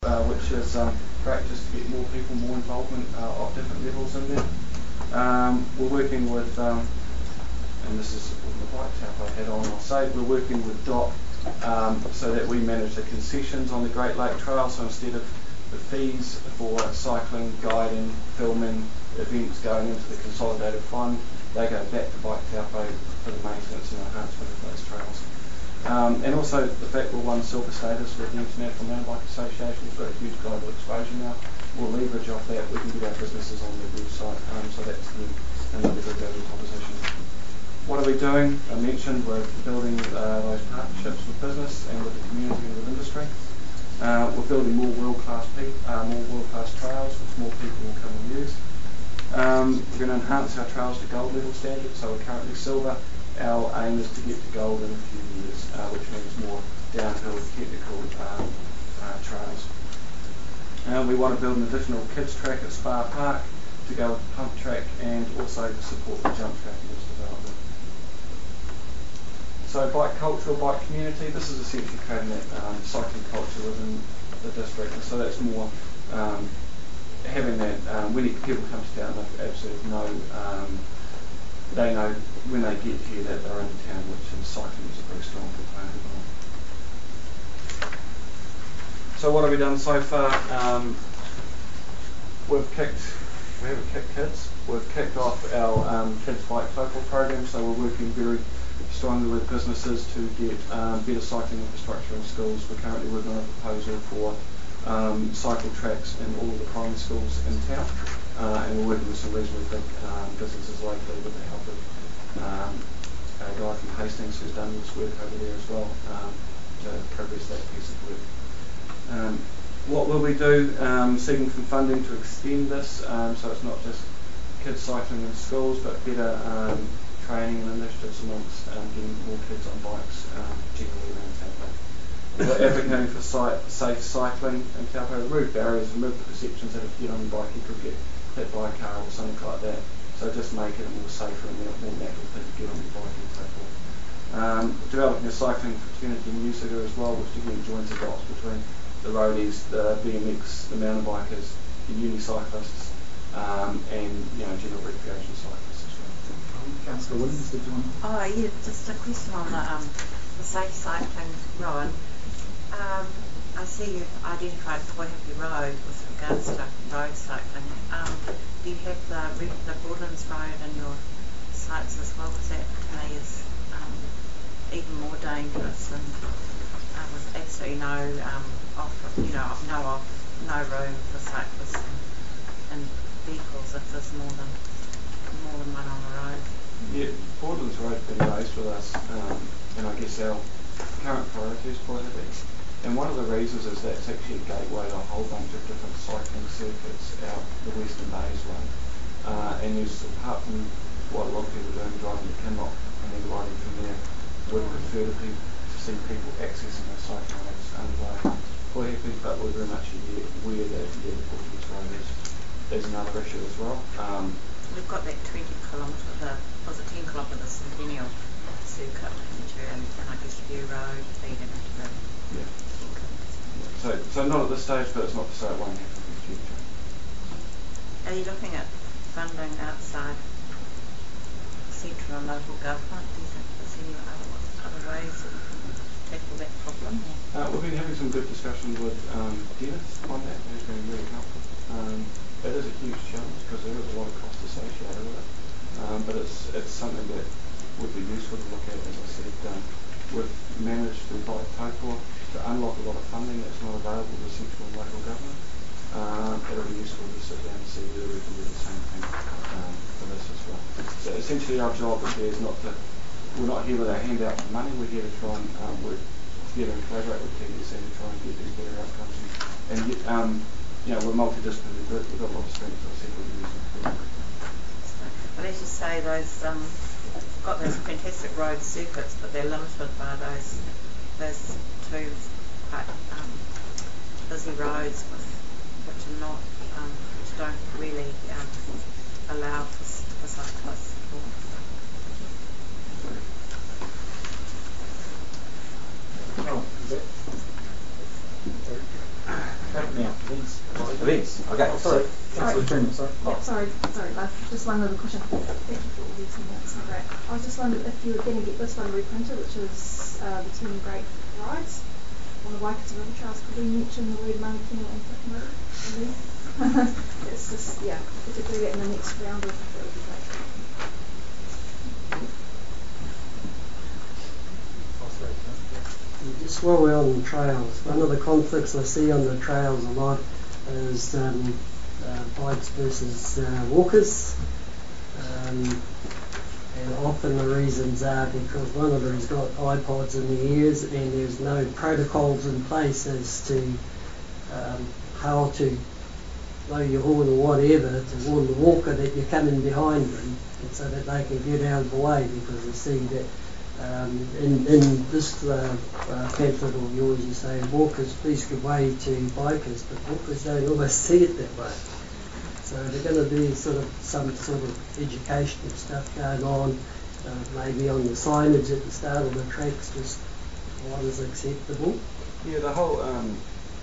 which is great just to get more people, more involvement of different levels in there. We're working with, and this is the white taupo I had on, I'll say, we're working with DOC so that we manage the concessions on the Great Lake Trail. So instead of the fees for cycling, guiding, filming, events going into the consolidated fund, they go back to Bike Taupo for the maintenance and enhancement of those trails. And also the fact we're won silver status with the International Mountain Bike Association, we've got a huge global exposure now. We'll leverage off that, we can get our businesses on their website, so that's another good value proposition. What are we doing? I mentioned we're building those partnerships with business and with the community and with industry. We're building more world-class trails, which more people will come and use. We're going to enhance our trails to gold level standards, so we're currently silver. Our aim is to get to gold in a few years, which means more downhill technical trails. We want to build an additional kids track at Spa Park to go with the pump track and also to support the jump track in this development. So bike culture, bike community, this is essentially creating that cycling culture within the district, and so that's more having that when people come to town, they absolutely know, they know when they get here that they're in town, which in cycling is a very strong component of. So what have we done so far? We haven't kicked kids. We've kicked off our kids bike local program, so we're working very strongly with businesses to get better cycling infrastructure in schools. We're currently working on a proposal for cycle tracks in all of the primary schools in town, and we're working with some reasonably big businesses locally with the help of a guy from Hastings who's done this work over there as well to progress that piece of work. What will we do? Seeking some funding to extend this, so it's not just kids cycling in schools, but better training and initiatives amongst getting more kids on bikes generally around Taupo. We're advocating for safe cycling in Taupo, remove barriers, remove the perceptions that if you get on your bike you could get hit by a car or something like that. So just make it more safer and more natural thing to get on your bike and so forth. Developing a cycling fraternity in Newsugar as well, which again joins the dots between the roadies, the BMX, the mountain bikers, the unicyclists, and general recreation cyclists as well. Councillor Williams, did you want to? Oh yeah, just a question on the safe cycling, Rowan. I see you've identified Waihapi Road with regards to road cycling. Do you have the Broadlands Road in your sites as well? Because that to me is even more dangerous and with absolutely no room for cyclists and vehicles if there's more than one on the road. Yeah, Broadlands Road's been raised with us, and I guess our current priority is quite heavy. And one of the reasons is that's actually a gateway to a whole bunch of different cycling circuits out the Western Bays way. And there's, apart from what a lot of people are doing, driving to Kinloch and then riding from there, would prefer to see people accessing those cycling roads underway. But we're very much aware that the Portuguese Road is another issue as well. We've got that 10 kilometre Centennial circuit and I guess View Road feeding into the So not at this stage, but it's not to say it won't happen in the future. Are you looking at funding outside central and local government? Do you think there's any other ways that we can tackle that problem? We've been having some good discussions with Dennis on that, who's been really helpful. It is a huge challenge because there is a lot of cost associated with it, but it's something that would be useful to look at. As I said, we've managed through Bike Taupo to unlock a lot of funding that's not available to central and local government. It'll be useful to sit down and see whether we can do the same thing for this as well. So essentially our job is we're not here with our hand out for money, we're here to try and work together and collaborate with TDC to try and get these better outcomes. And yet, we're a multidisciplinary group, we've got a lot of strengths, I said we're using it. Well, as you say, got those fantastic road circuits, but they're limited by those two quite busy roads which don't really allow for cyclists at all. Oh, is that Now, events. Events. Okay. Sorry. Councillor Freeman, sorry. Yep, sorry, just one little question. Thank you for all these minutes, so great. I was just wondering if you were going to get this one reprinted, which is the 10 great rides on the Waikato River Trails. Could we mention the word Mangakino and Pouakani? It's just, yeah, if you could do that in the next round, that would be great. Just while we're on trails, one of the conflicts I see on the trails a lot is bikes versus walkers, and often the reasons are because one of them's got iPods in the ears and there's no protocols in place as to how to blow your horn or whatever to warn the walker that you're coming behind them, and so that they can get out of the way, because I see that in this pamphlet of yours you say walkers please give way to bikers, but walkers don't always see it that way. So there's going to be some sort of educational stuff going on, maybe on the signage at the start of the tracks, just what is acceptable. Yeah, the whole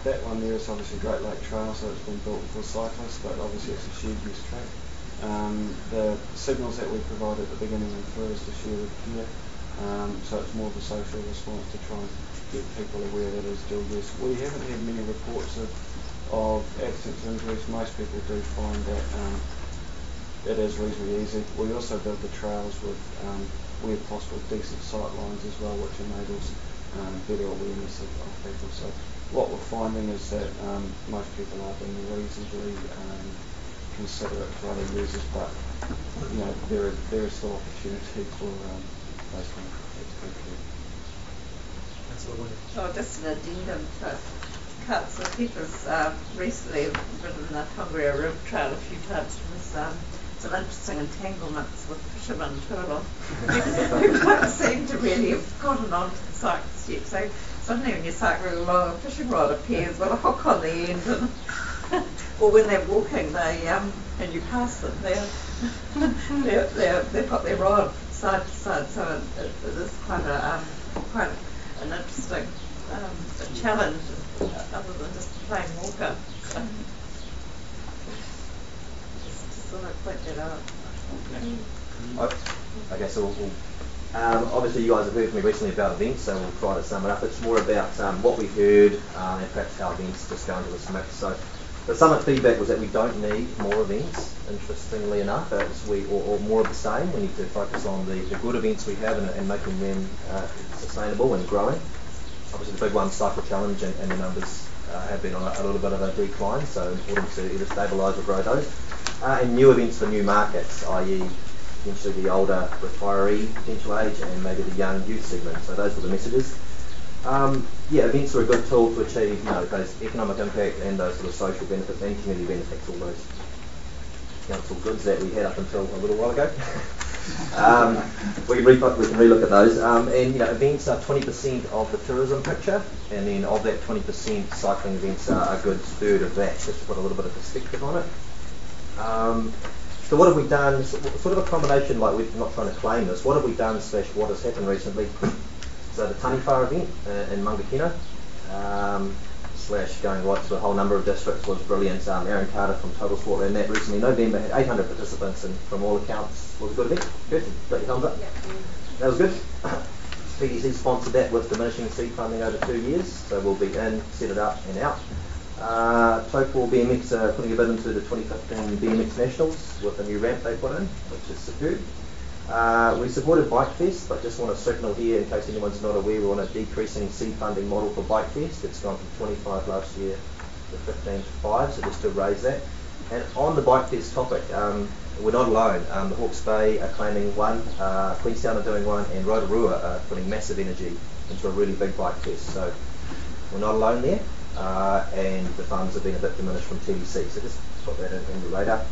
that one there is obviously Great Lake Trail, so it's been built for cyclists, but obviously it's a shared use track. The signals that we provide at the beginning and through is to share with peer. So it's more of a social response to try and get people aware that it's dual use. We haven't had many reports of accidents or injuries. Most people do find that it is reasonably easy. We also build the trails with, where possible, decent sight lines as well, which enables better awareness of people. So what we're finding is that most people are being reasonably considerate to other users, but you know there is still opportunity for those kind of activities. Oh, just an addendum to Councillor Peter's recently ridden the Tongariro River Trail a few times. It was some interesting entanglements with fishermen turtle who don't seem to really have gotten onto the cyclist yet. So suddenly when you're cycling along, a fishing rod appears with a hook on the end, and or when they're walking, they and you pass them, they've got their rod side to side. So it is quite an interesting challenge, other than just a plain walker. So just thought I'd point that out. Okay, so we'll obviously you guys have heard from me recently about events, so we'll try to sum it up. It's more about what we heard and perhaps how events just go into this mix. So the summit feedback was that we don't need more events, interestingly enough, or more of the same. We need to focus on the good events we have and making them sustainable and growing. Obviously the big one, Cycle Challenge, and the numbers have been on a little bit of a decline, so important to either stabilise or grow those. And new events for new markets, i.e. potentially the older retiree potential age and maybe the young youth segment. So those were the messages. Events are a good tool to achieve, those economic impact and those sort of social benefits and community benefits, all those council goods that we had up until a little while ago. We can relook at those. Events are 20% of the tourism picture, and then of that 20%, cycling events are a good third of that, just to put a little bit of perspective on it. So what have we done? Sort of a combination, like we're not trying to claim this. What have we done / what has happened recently? So the Taniwha event in Mangakino, / going right to a whole number of districts was brilliant. Aaron Carter from Total Sport ran that recently in November, had 800 participants, and from all accounts was a good event. Good? Got your thumbs up? Yeah. That was good. PDC sponsored that with diminishing seed funding over 2 years, so we'll be in, set it up and out. Taupo BMX putting a bid into the 2015 BMX Nationals with a new ramp they put in, which is superb. We supported Bike Fest, but just want to signal here, in case anyone's not aware, we're on a decreasing seed funding model for Bike Fest. It's gone from 25 last year to 15 to 5, so just to raise that. And on the Bike Fest topic, we're not alone. The Hawke's Bay are claiming one, Queenstown are doing one, and Rotorua are putting massive energy into a really big Bike Fest. So we're not alone there, and the funds have been a bit diminished from TDC, so just put that in your radar.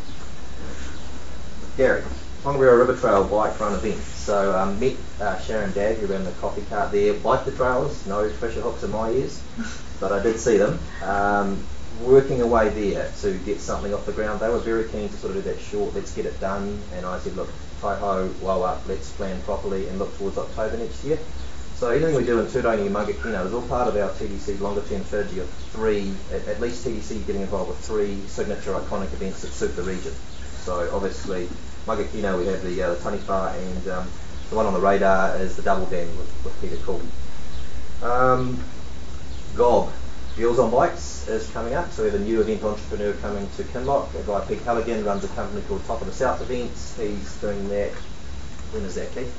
Gary. Tongariro River Trail bike run event. So met Sharon Dad, who ran the coffee cart there. Bike the trails, no fisher hooks in my ears, but I did see them. Working away there to get something off the ground. They were very keen to sort of do that short, let's get it done. And I said, look, tai ho, well up, let's plan properly and look towards October next year. So anything we do in Turangi and Mangakino is all part of our TDC longer term strategy of three, at least TDC getting involved with three signature iconic events that suit the region. So obviously Mangakino we have the taniwha, and the one on the radar is the double dam with Peter Cool. GOB, Girls on Bikes, is coming up. So we have a new event entrepreneur coming to Kinloch. A guy, Pete Halligan, runs a company called Top of the South Events. He's doing that, when is that, Keith?